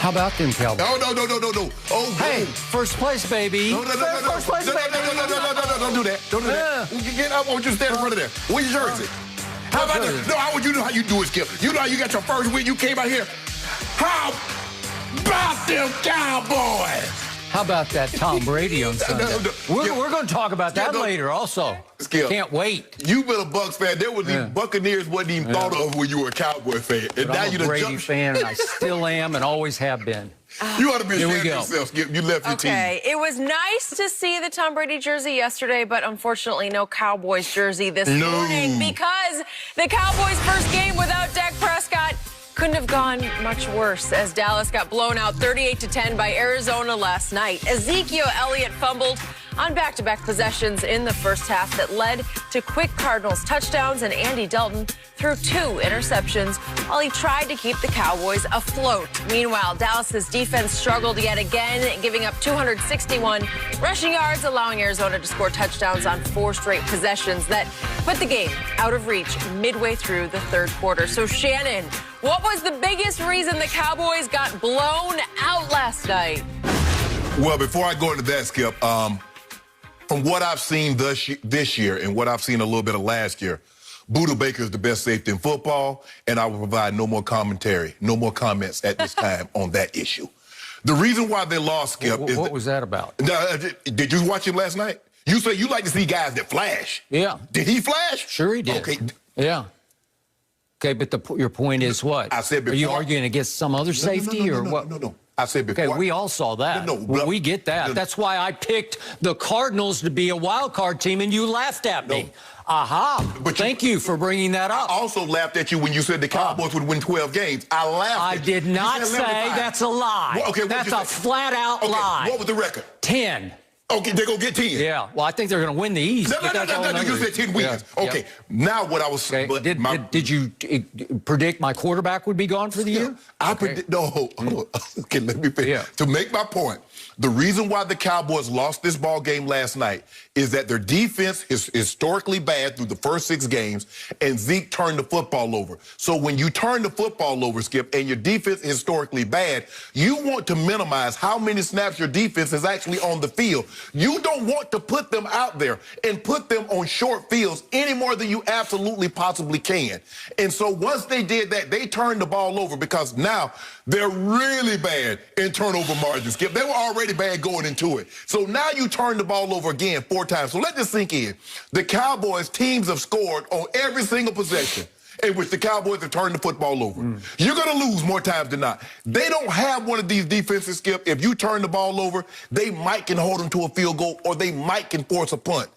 How about them Cowboys? No. Oh, hey, first place, baby. No. First place, baby. No, don't do that. Don't do that. Get up. I want you to stand in front of there. Where's your jersey? How about that? No, how would you know how you do it, Skip? You know how you got your first win. You came out here. How about them Cowboys? How about that Tom Brady on Sunday? We're going to talk about that later also. Skip. Can't wait. You've been a Bucs fan. There was the Buccaneers wasn't even thought of when you were a Cowboy fan. And But now I'm you're a Brady fan, and I still am and always have been. You ought to be ashamed of go. yourself, Skip. You left your team. Okay, it was nice to see the Tom Brady jersey yesterday, but unfortunately no Cowboys jersey this morning because the Cowboys' first game without Dak Prescott couldn't have gone much worse as Dallas got blown out 38-10 by Arizona last night. Ezekiel Elliott fumbled on back-to-back possessions in the first half that led to quick Cardinals touchdowns, and Andy Dalton threw 2 interceptions while he tried to keep the Cowboys afloat. Meanwhile, Dallas's defense struggled yet again, giving up 261 rushing yards, allowing Arizona to score touchdowns on 4 straight possessions that put the game out of reach midway through the third quarter. So, Shannon, what was the biggest reason the Cowboys got blown out last night? Well, before I go into that, Skip, from what I've seen this year and what I've seen a little bit of last year, Budda Baker is the best safety in football, and I will provide no more commentary, no more comments at this time on that issue. The reason why they lost, Skip, is... What was that about? Did you watch it last night? You say you like to see guys that flash. Yeah. Did he flash? Sure he did. Okay. Yeah. Okay, but your point is what? I said before... Are you arguing against some other safety or what? No. I said before. Okay, we all saw that. We get that. That's why I picked the Cardinals to be a wild card team, and you laughed at me. Aha. But thank you for bringing that up. I also laughed at you when you said the Cowboys would win 12 games. I laughed at you. I did not say that's a lie. Well, okay, that's a flat-out lie. What was the record? 10. Okay, they're going to get 10. Yeah, well, I think they're going to win the East. No, you said 10 wins. Yeah. Okay, now what I was saying. Okay. Did you predict my quarterback would be gone for the year? I predict. No. Okay, let me finish. Yeah. To make my point, the reason why the Cowboys lost this ball game last night is that their defense is historically bad through the first 6 games, and Zeke turned the football over. So when you turn the football over, Skip, and your defense is historically bad, you want to minimize how many snaps your defense is actually on the field. You don't want to put them out there and put them on short fields any more than you absolutely possibly can. And so once they did that, they turned the ball over because now they're really bad in turnover margins, Skip. They were already bad going into it. So now you turn the ball over again 4 times. So let this sink in. The Cowboys teams have scored on every single possession in which the Cowboys have turned the football over. You're going to lose more times than not. They don't have one of these defenses, Skip. If you turn the ball over, they might can hold them to a field goal or they might can force a punt.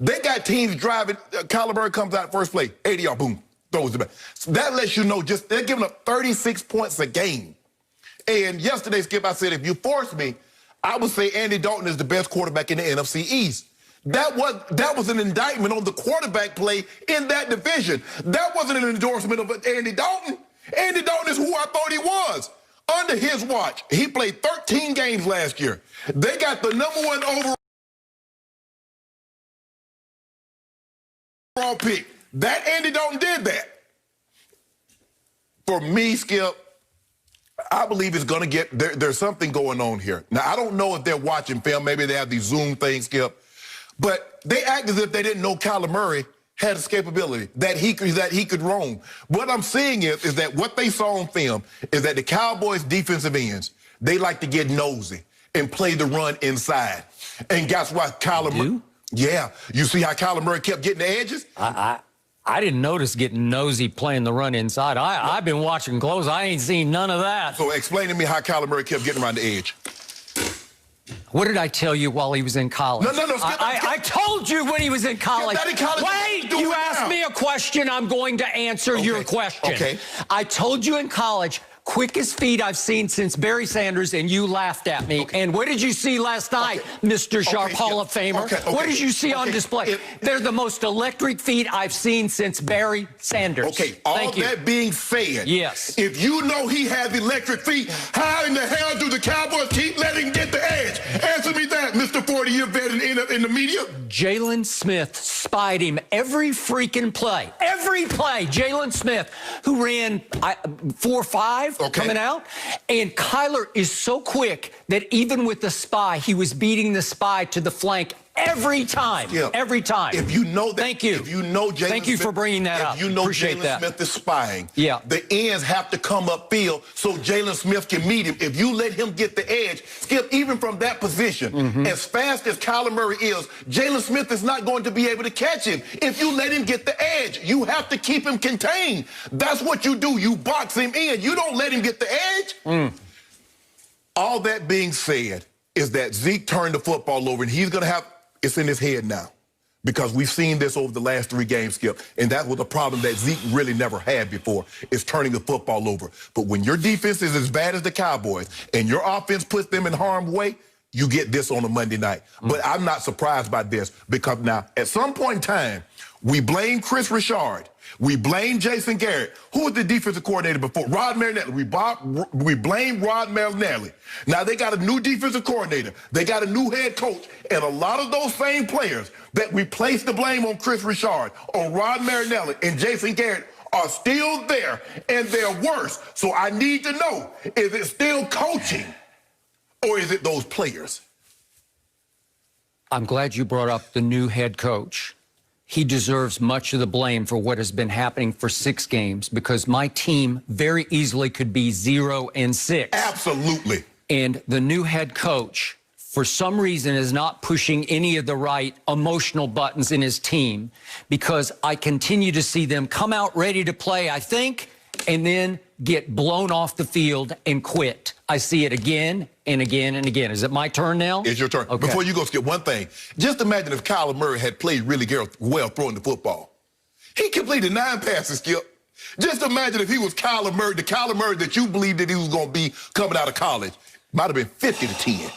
They got teams driving. Kyler Murray comes out first play, 80 yard, boom, throws it back. So that lets you know just they're giving up 36 points a game. And yesterday, Skip, I said, if you force me, I would say Andy Dalton is the best quarterback in the NFC East. That was an indictment on the quarterback play in that division. That wasn't an endorsement of Andy Dalton. Andy Dalton is who I thought he was. Under his watch, he played 13 games last year. They got the #1 overall pick. That Andy Dalton did that. For me, Skip, I believe it's going to get, there's something going on here. Now, I don't know if they're watching film. Maybe they have these Zoom things, Skip. But they act as if they didn't know Kyler Murray had escapability, that he could roam. What I'm seeing is that what they saw on film is that the Cowboys defensive ends, they like to get nosy and play the run inside. And guess what? Kyler Murray. Yeah. You see how Kyler Murray kept getting the edges? I didn't notice getting nosy playing the run inside. I've been watching close. I ain't seen none of that. So explain to me how Kyler Murray kept getting around the edge. What did I tell you while he was in college? No, Skip, I told you when he was in college. Wait, you asked me a question. I'm going to answer your question. Okay. I told you in college, quickest feet I've seen since Barry Sanders, and you laughed at me. And what did you see last night, Mr. Sharp Hall of Famer? What did you see on display? They're the most electric feet I've seen since Barry Sanders. Okay, all that being said, yes. If you know he has electric feet, how in the hell do the Cowboys keep letting him get the edge? Answer me that, Mr. 40-year veteran in the media? Jalen Smith spied him every freaking play. Every play. Jalen Smith, who ran 4-5 coming out. And Kyler is so quick that even with the spy, he was beating the spy to the flank every time. Yeah. Every time. If you know that, thank you. If you know Jalen Thank you Smith, for bringing that up. If you know Appreciate Jalen Smith is spying, the ends have to come upfield so Jalen Smith can meet him. If you let him get the edge, Skip, even from that position, as fast as Kyler Murray is, Jalen Smith is not going to be able to catch him. If you let him get the edge, you have to keep him contained. That's what you do. You box him in. You don't let him get the edge. All that being said is that Zeke turned the football over, and he's going to have it's in his head now, because we've seen this over the last 3 games, Skip, and that was a problem that Zeke really never had before, is turning the football over. But when your defense is as bad as the Cowboys and your offense puts them in harm's way, you get this on a Monday night. But I'm not surprised by this, because now, at some point in time, we blame Chris Richard. We blame Jason Garrett. Who was the defensive coordinator before? Rod Marinelli. We blame Rod Marinelli. Now they got a new defensive coordinator. They got a new head coach. And a lot of those same players that we place the blame on Chris Richard, on Rod Marinelli, and Jason Garrett are still there, and they're worse. So I need to know, is it still coaching, or is it those players? I'm glad you brought up the new head coach. He deserves much of the blame for what has been happening for 6 games, because my team very easily could be 0-6. Absolutely. And the new head coach, for some reason, is not pushing any of the right emotional buttons in his team, because I continue to see them come out ready to play, I think, and then get blown off the field and quit. I see it again and again and again. Is it my turn now? It's your turn. Okay. Before you go, Skip, one thing. Just imagine if Kyler Murray had played really well throwing the football. He completed 9 passes, Skip. Just imagine if he was Kyler Murray, the Kyler Murray that you believed that he was going to be coming out of college. Might have been 50-10.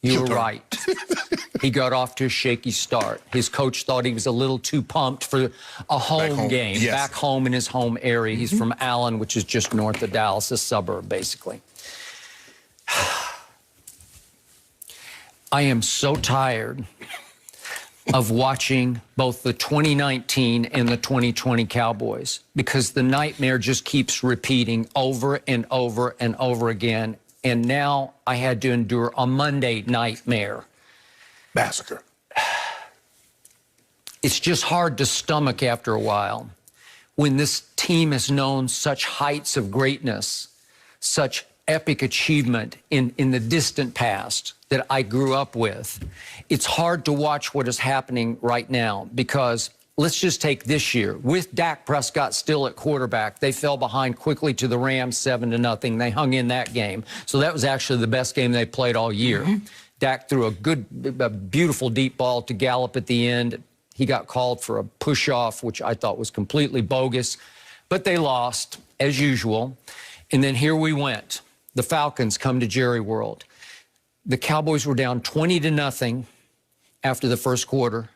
You're right. He got off to a shaky start. His coach thought he was a little too pumped for a home game, back home in his home area. He's from Allen, which is just north of Dallas, a suburb, basically. I am so tired of watching both the 2019 and the 2020 Cowboys, because the nightmare just keeps repeating over and over and over again. And now I had to endure a Monday nightmare. Massacre. It's just hard to stomach after a while when this team has known such heights of greatness, such epic achievement in the distant past that I grew up with. It's hard to watch what is happening right now, because let's just take this year. With Dak Prescott still at quarterback, they fell behind quickly to the Rams 7-0. They hung in that game. So that was actually the best game they played all year. Dak threw a beautiful deep ball to Gallup at the end. He got called for a push-off, which I thought was completely bogus. But they lost, as usual. And then here we went. The Falcons come to Jerry World. The Cowboys were down 20-0 after the first quarter,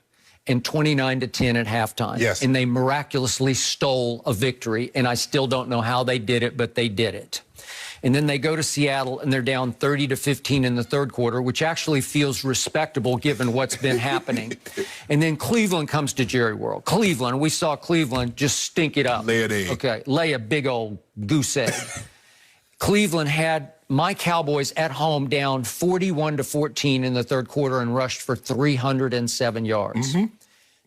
and 29-10 at halftime. Yes. And they miraculously stole a victory, and I still don't know how they did it, but they did it. And then they go to Seattle, and they're down 30-15 in the third quarter, which actually feels respectable given what's been happening. And then Cleveland comes to Jerry World. Cleveland, we saw Cleveland just stink it up. Lay an egg. Okay, lay a big old goose egg. Cleveland had my Cowboys at home down 41-14 in the third quarter and rushed for 307 yards.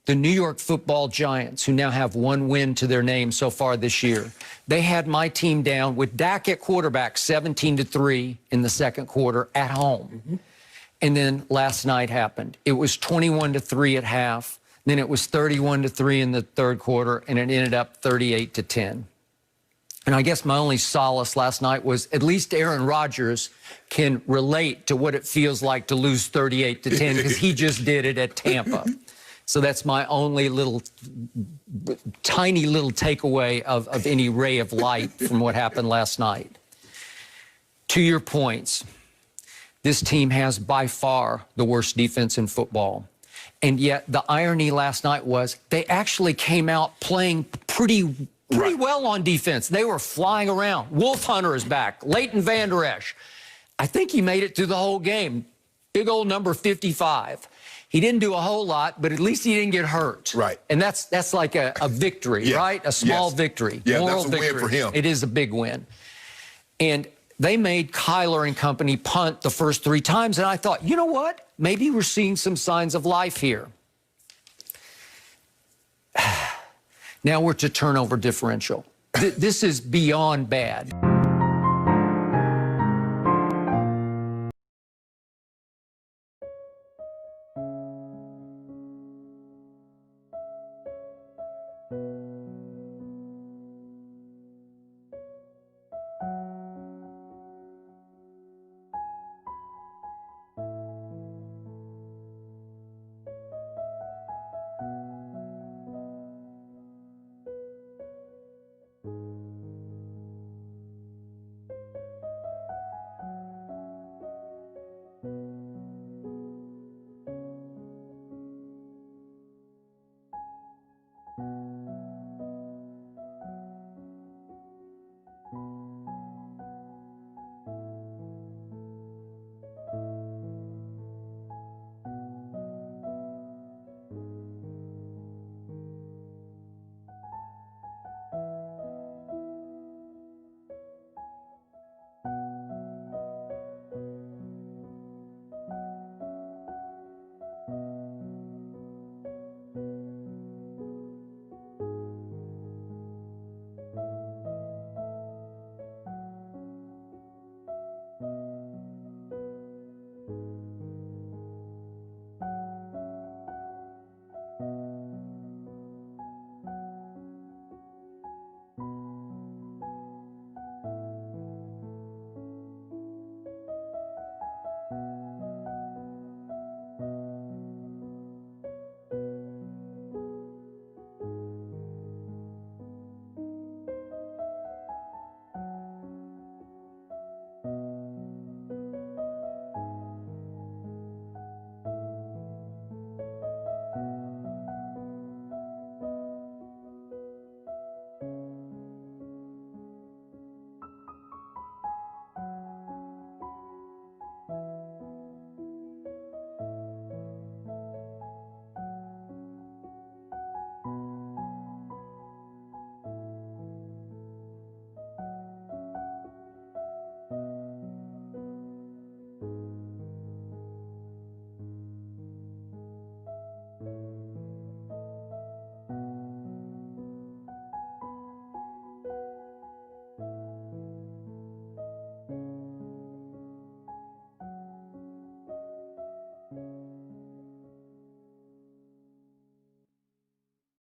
The New York Football Giants, who now have 1 win to their name so far this year, they had my team down with Dak at quarterback 17-3 in the second quarter at home. And then last night happened. It was 21-3 at half. Then it was 31-3 in the third quarter, and it ended up 38-10. And I guess my only solace last night was at least Aaron Rodgers can relate to what it feels like to lose 38-10, because he just did it at Tampa. So that's my only little, tiny little takeaway of any ray of light from what happened last night. To your points, this team has by far the worst defense in football. And yet the irony last night was they actually came out playing pretty well on defense. They were flying around. Wolf Hunter is back. Leighton Vander Esch. I think he made it through the whole game. big old number 55. He didn't do a whole lot, but at least he didn't get hurt. Right. And that's like a victory, Yeah. right? A small Yes. victory. Yeah, moral that's a victory. win for him. It is a big win. And they made Kyler and company punt the first 3 times, and I thought, you know what? Maybe we're seeing some signs of life here. Now we're to turnover differential. This is beyond bad.